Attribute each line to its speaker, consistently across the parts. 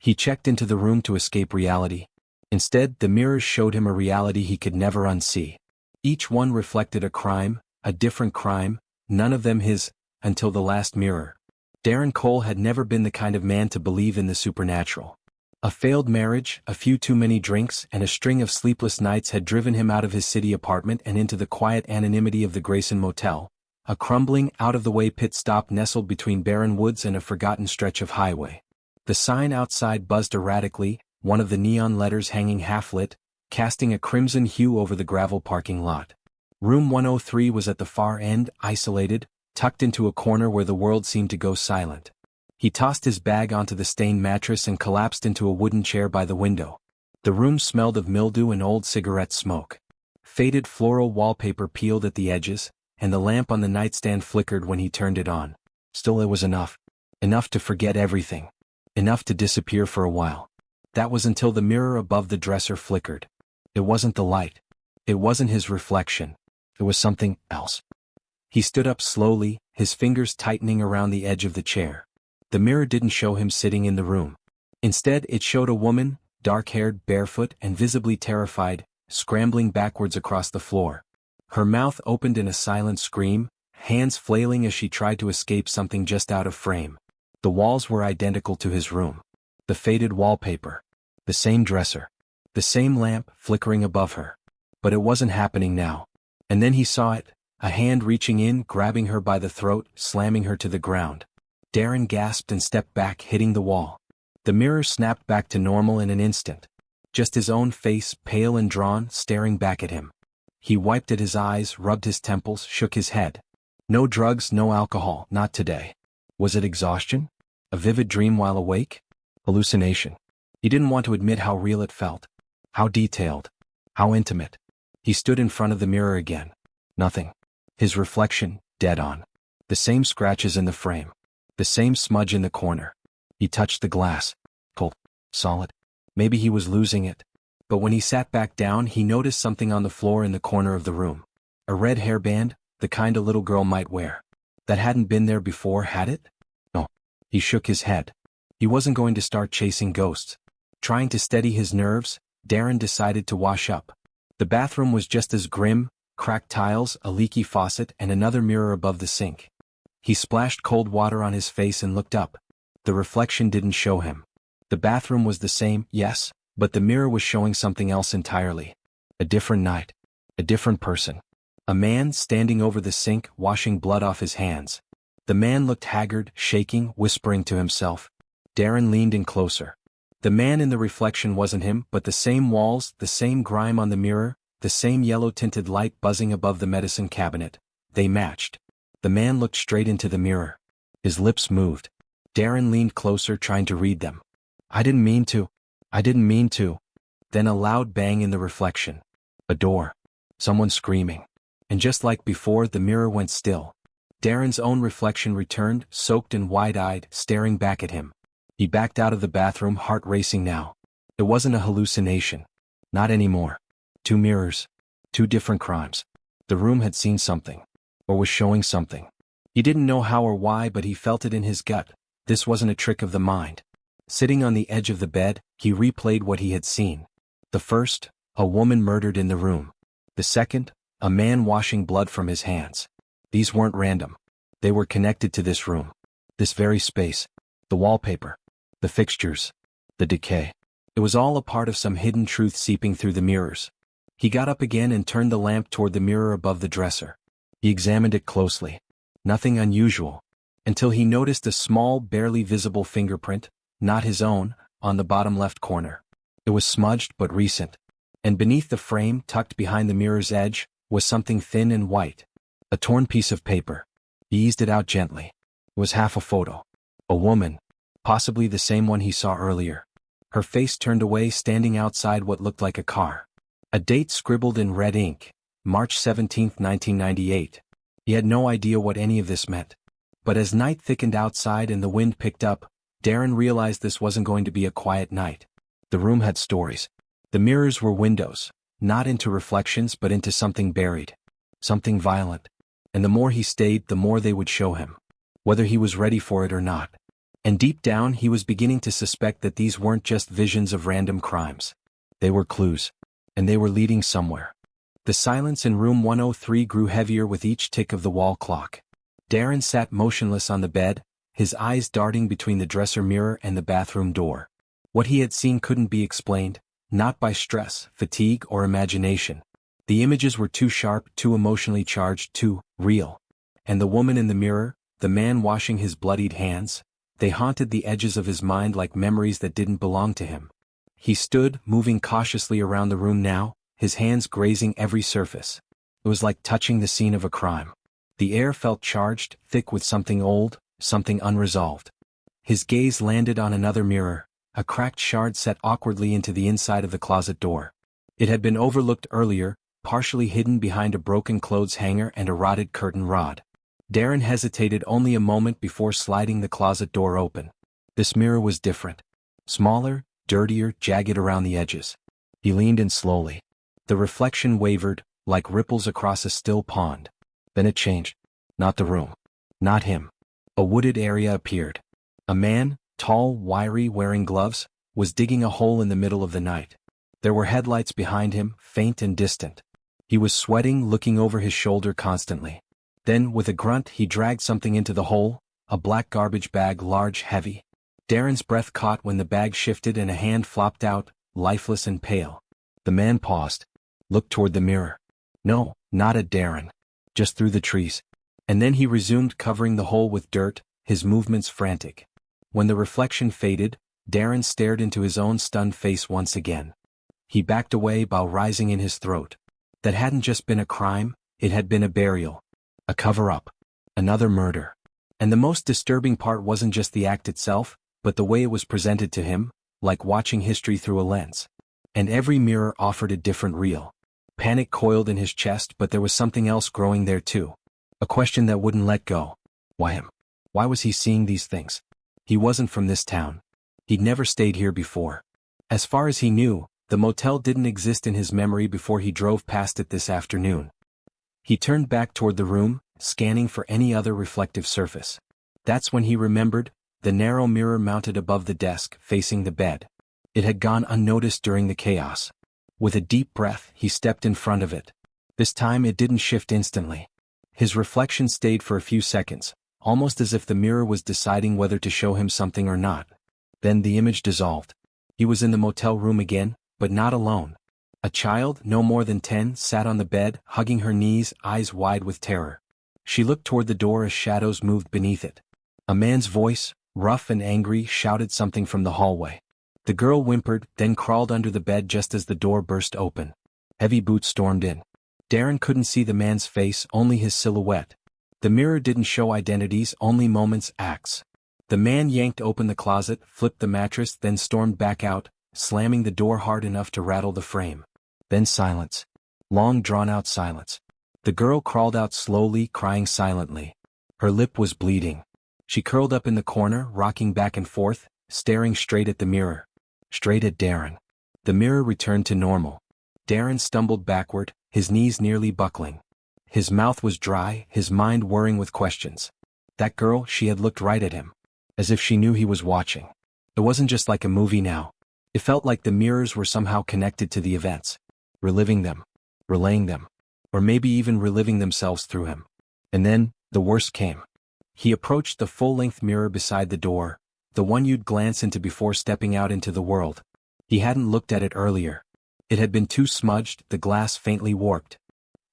Speaker 1: He checked into the room to escape reality. Instead, the mirrors showed him a reality he could never unsee. Each one reflected a crime, a different crime, none of them his, until the last mirror. Darren Cole had never been the kind of man to believe in the supernatural. A failed marriage, a few too many drinks, and a string of sleepless nights had driven him out of his city apartment and into the quiet anonymity of the Grayson Motel, a crumbling, out-of-the-way pit stop nestled between barren woods and a forgotten stretch of highway. The sign outside buzzed erratically, one of the neon letters hanging half-lit, casting a crimson hue over the gravel parking lot. Room 103 was at the far end, isolated, tucked into a corner where the world seemed to go silent. He tossed his bag onto the stained mattress and collapsed into a wooden chair by the window. The room smelled of mildew and old cigarette smoke. Faded floral wallpaper peeled at the edges, and the lamp on the nightstand flickered when he turned it on. Still, it was enough. Enough to forget everything. Enough to disappear for a while. That was until the mirror above the dresser flickered. It wasn't the light. It wasn't his reflection. It was something else. He stood up slowly, his fingers tightening around the edge of the chair. The mirror didn't show him sitting in the room. Instead, it showed a woman, dark-haired, barefoot, and visibly terrified, scrambling backwards across the floor. Her mouth opened in a silent scream, hands flailing as she tried to escape something just out of frame. The walls were identical to his room. The faded wallpaper. The same dresser. The same lamp flickering above her. But it wasn't happening now. And then he saw it, a hand reaching in, grabbing her by the throat, slamming her to the ground. Darren gasped and stepped back, hitting the wall. The mirror snapped back to normal in an instant. Just his own face, pale and drawn, staring back at him. He wiped at his eyes, rubbed his temples, shook his head. No drugs, no alcohol, not today. Was it exhaustion? A vivid dream while awake? Hallucination. He didn't want to admit how real it felt. How detailed. How intimate. He stood in front of the mirror again. Nothing. His reflection, dead on. The same scratches in the frame. The same smudge in the corner. He touched the glass. Cold. Solid. Maybe he was losing it. But when he sat back down, he noticed something on the floor in the corner of the room. A red hairband, the kind a little girl might wear. That hadn't been there before, had it? No. He shook his head. He wasn't going to start chasing ghosts. Trying to steady his nerves, Darren decided to wash up. The bathroom was just as grim, cracked tiles, a leaky faucet, and another mirror above the sink. He splashed cold water on his face and looked up. The reflection didn't show him. The bathroom was the same, yes, but the mirror was showing something else entirely. A different night. A different person. A man standing over the sink, washing blood off his hands. The man looked haggard, shaking, whispering to himself. Darren leaned in closer. The man in the reflection wasn't him, but the same walls, the same grime on the mirror, the same yellow-tinted light buzzing above the medicine cabinet. They matched. The man looked straight into the mirror. His lips moved. Darren leaned closer, trying to read them. I didn't mean to. I didn't mean to. Then a loud bang in the reflection. A door. Someone screaming. And just like before, the mirror went still. Darren's own reflection returned, soaked and wide-eyed, staring back at him. He backed out of the bathroom, heart racing now. It wasn't a hallucination. Not anymore. 2 mirrors. 2 different crimes. The room had seen something. Or was showing something. He didn't know how or why, but he felt it in his gut. This wasn't a trick of the mind. Sitting on the edge of the bed, he replayed what he had seen. The first, a woman murdered in the room. The second, a man washing blood from his hands. These weren't random. They were connected to this room. This very space. The wallpaper. The fixtures. The decay. It was all a part of some hidden truth seeping through the mirrors. He got up again and turned the lamp toward the mirror above the dresser. He examined it closely. Nothing unusual. Until he noticed a small, barely visible fingerprint, not his own, on the bottom left corner. It was smudged but recent. And beneath the frame, tucked behind the mirror's edge, was something thin and white. A torn piece of paper. He eased it out gently. It was half a photo. A woman. Possibly the same one he saw earlier. Her face turned away, standing outside what looked like a car. A date scribbled in red ink. March 17, 1998. He had no idea what any of this meant. But as night thickened outside and the wind picked up, Darren realized this wasn't going to be a quiet night. The room had stories. The mirrors were windows, not into reflections but into something buried. Something violent. And the more he stayed, the more they would show him. Whether he was ready for it or not. And deep down he was beginning to suspect that these weren't just visions of random crimes. They were clues. And they were leading somewhere. The silence in room 103 grew heavier with each tick of the wall clock. Darren sat motionless on the bed, his eyes darting between the dresser mirror and the bathroom door. What he had seen couldn't be explained, not by stress, fatigue, or imagination. The images were too sharp, too emotionally charged, too real. And the woman in the mirror, the man washing his bloodied hands, they haunted the edges of his mind like memories that didn't belong to him. He stood, moving cautiously around the room now, his hands grazing every surface. It was like touching the scene of a crime. The air felt charged, thick with something old, something unresolved. His gaze landed on another mirror, a cracked shard set awkwardly into the inside of the closet door. It had been overlooked earlier, partially hidden behind a broken clothes hanger and a rotted curtain rod. Darren hesitated only a moment before sliding the closet door open. This mirror was different. Smaller, dirtier, jagged around the edges. He leaned in slowly. The reflection wavered, like ripples across a still pond. Then it changed. Not the room. Not him. A wooded area appeared. A man, tall, wiry, wearing gloves, was digging a hole in the middle of the night. There were headlights behind him, faint and distant. He was sweating, looking over his shoulder constantly. Then, with a grunt, he dragged something into the hole, a black garbage bag, large, heavy. Darren's breath caught when the bag shifted and a hand flopped out, lifeless and pale. The man paused. Looked toward the mirror. No, not at Darren. Just through the trees. And then he resumed, covering the hole with dirt, his movements frantic. When the reflection faded, Darren stared into his own stunned face once again. He backed away, bow rising in his throat. That hadn't just been a crime, it had been a burial. A cover-up. Another murder. And the most disturbing part wasn't just the act itself, but the way it was presented to him, like watching history through a lens. And every mirror offered a different reel. Panic coiled in his chest, but there was something else growing there too. A question that wouldn't let go. Why him? Why was he seeing these things? He wasn't from this town. He'd never stayed here before. As far as he knew, the motel didn't exist in his memory before he drove past it this afternoon. He turned back toward the room, scanning for any other reflective surface. That's when he remembered, the narrow mirror mounted above the desk, facing the bed. It had gone unnoticed during the chaos. With a deep breath, he stepped in front of it. This time it didn't shift instantly. His reflection stayed for a few seconds, almost as if the mirror was deciding whether to show him something or not. Then the image dissolved. He was in the motel room again, but not alone. A child, no more than 10, sat on the bed, hugging her knees, eyes wide with terror. She looked toward the door as shadows moved beneath it. A man's voice, rough and angry, shouted something from the hallway. The girl whimpered, then crawled under the bed just as the door burst open. Heavy boots stormed in. Darren couldn't see the man's face, only his silhouette. The mirror didn't show identities, only moments, acts. The man yanked open the closet, flipped the mattress, then stormed back out, slamming the door hard enough to rattle the frame. Then silence. Long drawn-out silence. The girl crawled out slowly, crying silently. Her lip was bleeding. She curled up in the corner, rocking back and forth, staring straight at the mirror. Straight at Darren. The mirror returned to normal. Darren stumbled backward, his knees nearly buckling. His mouth was dry, his mind whirring with questions. That girl, she had looked right at him. As if she knew he was watching. It wasn't just like a movie now. It felt like the mirrors were somehow connected to the events. Reliving them. Relaying them. Or maybe even reliving themselves through him. And then, the worst came. He approached the full-length mirror beside the door, the one you'd glance into before stepping out into the world. He hadn't looked at it earlier. It had been too smudged, the glass faintly warped.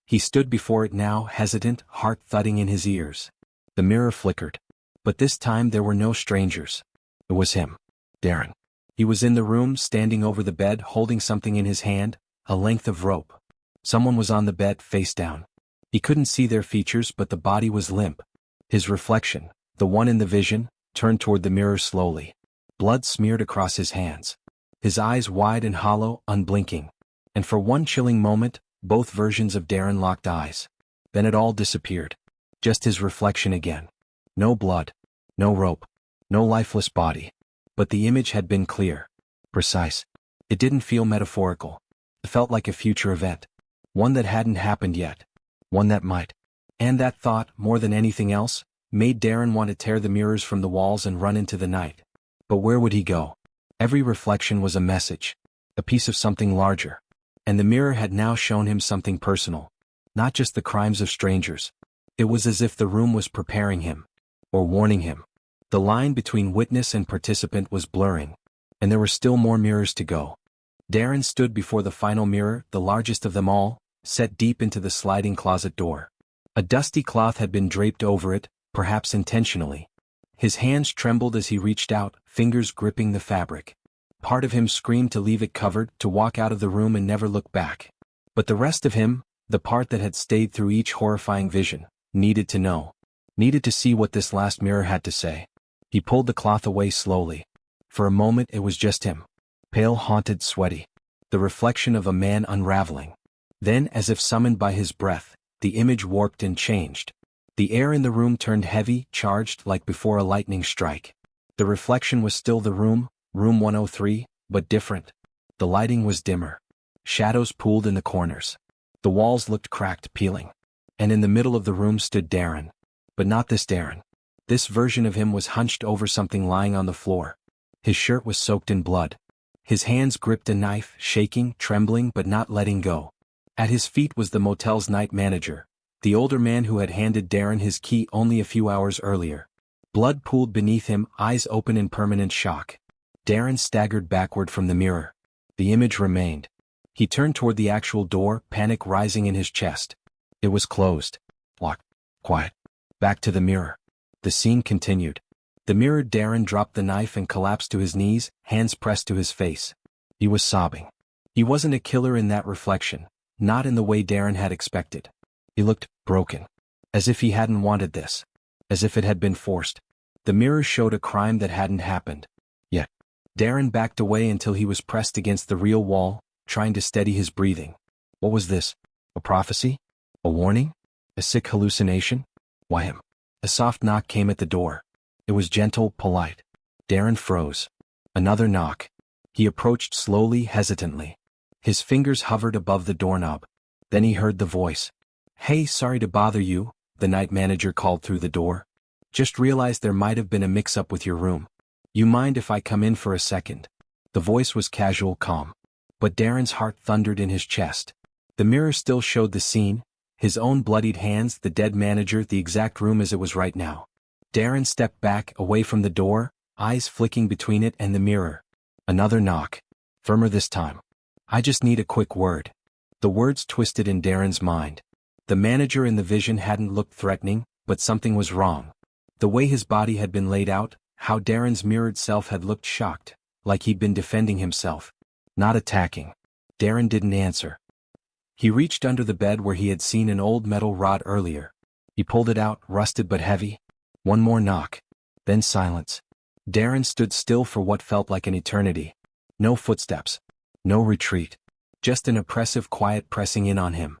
Speaker 1: He stood before it now, hesitant, heart thudding in his ears. The mirror flickered. But this time there were no strangers. It was him. Darren. He was in the room, standing over the bed, holding something in his hand, a length of rope. Someone was on the bed, face down. He couldn't see their features, but the body was limp. His reflection, the one in the vision, turned toward the mirror slowly. Blood smeared across his hands. His eyes wide and hollow, unblinking. And for one chilling moment, both versions of Darren locked eyes. Then it all disappeared. Just his reflection again. No blood. No rope. No lifeless body. But the image had been clear. Precise. It didn't feel metaphorical. It felt like a future event. One that hadn't happened yet. One that might. And that thought, more than anything else, made Darren want to tear the mirrors from the walls and run into the night. But where would he go? Every reflection was a message, a piece of something larger. And the mirror had now shown him something personal, not just the crimes of strangers. It was as if the room was preparing him, or warning him. The line between witness and participant was blurring, and there were still more mirrors to go. Darren stood before the final mirror, the largest of them all, set deep into the sliding closet door. A dusty cloth had been draped over it, perhaps intentionally. His hands trembled as he reached out, fingers gripping the fabric. Part of him screamed to leave it covered, to walk out of the room and never look back. But the rest of him, the part that had stayed through each horrifying vision, needed to know. Needed to see what this last mirror had to say. He pulled the cloth away slowly. For a moment it was just him. Pale, haunted, sweaty. The reflection of a man unraveling. Then, as if summoned by his breath, the image warped and changed. The air in the room turned heavy, charged like before a lightning strike. The reflection was still the room 103, but different. The lighting was dimmer. Shadows pooled in the corners. The walls looked cracked, peeling. And in the middle of the room stood Darren. But not this Darren. This version of him was hunched over something lying on the floor. His shirt was soaked in blood. His hands gripped a knife, shaking, trembling but not letting go. At his feet was the motel's night manager, the older man who had handed Darren his key only a few hours earlier. Blood pooled beneath him, eyes open in permanent shock. Darren staggered backward from the mirror. The image remained. He turned toward the actual door, panic rising in his chest. It was closed. Locked. Quiet. Back to the mirror. The scene continued. The mirrored Darren dropped the knife and collapsed to his knees, hands pressed to his face. He was sobbing. He wasn't a killer in that reflection, not in the way Darren had expected. He looked broken. As if he hadn't wanted this. As if it had been forced. The mirror showed a crime that hadn't happened. Yet. Darren backed away until he was pressed against the real wall, trying to steady his breathing. What was this? A prophecy? A warning? A sick hallucination? Why him? A soft knock came at the door. It was gentle, polite. Darren froze. Another knock. He approached slowly, hesitantly. His fingers hovered above the doorknob. Then he heard the voice. "Hey, sorry to bother you," the night manager called through the door. "Just realized there might have been a mix-up with your room. You mind if I come in for a second?" The voice was casual, calm. But Darren's heart thundered in his chest. The mirror still showed the scene, his own bloodied hands, the dead manager, the exact room as it was right now. Darren stepped back, away from the door, eyes flicking between it and the mirror. Another knock. Firmer this time. "I just need a quick word." The words twisted in Darren's mind. The manager in the vision hadn't looked threatening, but something was wrong. The way his body had been laid out, how Darren's mirrored self had looked shocked, like he'd been defending himself, not attacking. Darren didn't answer. He reached under the bed where he had seen an old metal rod earlier. He pulled it out, rusted but heavy. One more knock. Then silence. Darren stood still for what felt like an eternity. No footsteps. No retreat. Just an oppressive quiet pressing in on him.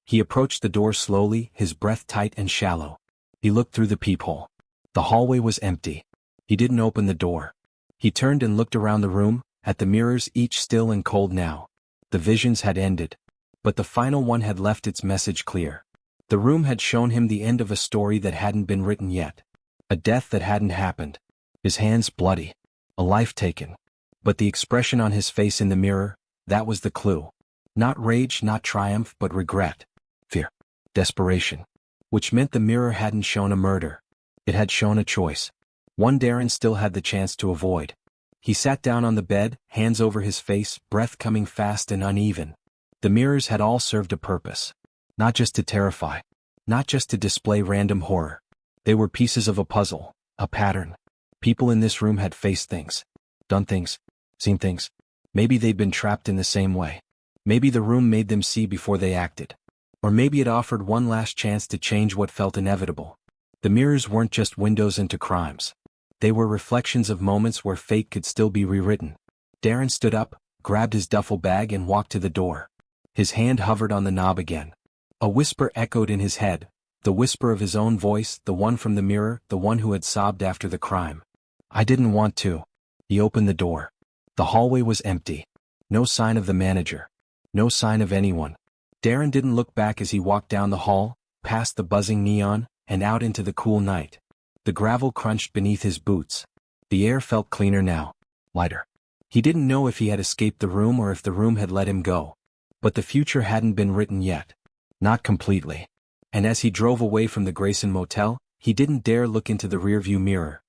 Speaker 1: He approached the door slowly, his breath tight and shallow. He looked through the peephole. The hallway was empty. He didn't open the door. He turned and looked around the room, at the mirrors, each still and cold now. The visions had ended. But the final one had left its message clear. The room had shown him the end of a story that hadn't been written yet. A death that hadn't happened. His hands bloody. A life taken. But the expression on his face in the mirror, that was the clue. Not rage, not triumph, but regret. Fear. Desperation. Which meant the mirror hadn't shown a murder. It had shown a choice. One Darren still had the chance to avoid. He sat down on the bed, hands over his face, breath coming fast and uneven. The mirrors had all served a purpose. Not just to terrify. Not just to display random horror. They were pieces of a puzzle, a pattern. People in this room had faced things. Done things. Seen things. Maybe they'd been trapped in the same way. Maybe the room made them see before they acted. Or maybe it offered one last chance to change what felt inevitable. The mirrors weren't just windows into crimes. They were reflections of moments where fate could still be rewritten. Darren stood up, grabbed his duffel bag and walked to the door. His hand hovered on the knob again. A whisper echoed in his head, the whisper of his own voice, the one from the mirror, the one who had sobbed after the crime. "I didn't want to." He opened the door. The hallway was empty. No sign of the manager. No sign of anyone. Darren didn't look back as he walked down the hall, past the buzzing neon, and out into the cool night. The gravel crunched beneath his boots. The air felt cleaner now, lighter. He didn't know if he had escaped the room or if the room had let him go. But the future hadn't been written yet. Not completely. And as he drove away from the Grayson Motel, he didn't dare look into the rearview mirror.